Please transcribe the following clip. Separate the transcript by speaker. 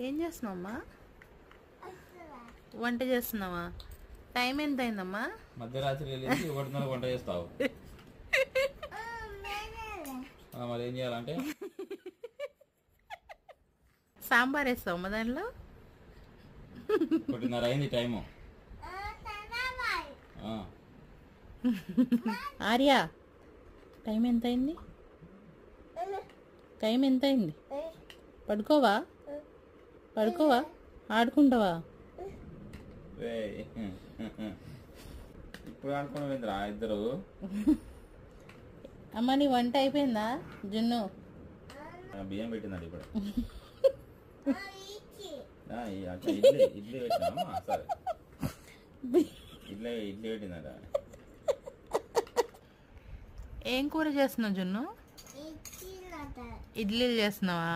Speaker 1: ఏం చేస్తున్నావమ్మా? వంట చేస్తున్నావా? టైం ఎంత అయిందమ్మా?
Speaker 2: మధ్యరాత్రి వెళ్ళి 1:30 వంట చేస్తావు. మరి ఏం చేయాలంటే
Speaker 1: సాంబార్ వేస్తావమ్మా దానిలో?
Speaker 2: 1:30 అయింది టైము.
Speaker 1: ఆర్యా, టైం ఎంత అయింది? టైం ఎంత అయింది? పడుకోవా? పడుకోవా? ఆడుకుంటావా?
Speaker 2: ఇప్పుడు ఆడుకోవడం ఇద్దరు.
Speaker 1: అమ్మ నీ వంట అయిపోయిందా జున్ను?
Speaker 2: బియ్యం పెట్టిందండి ఇప్పుడు. ఇడ్లీ పెట్టినా సరే. ఇడ్లీ పెట్టిందట.
Speaker 1: ఏం కూర చేస్తున్నావు జున్ను? ఇడ్లీలు చేస్తున్నావా?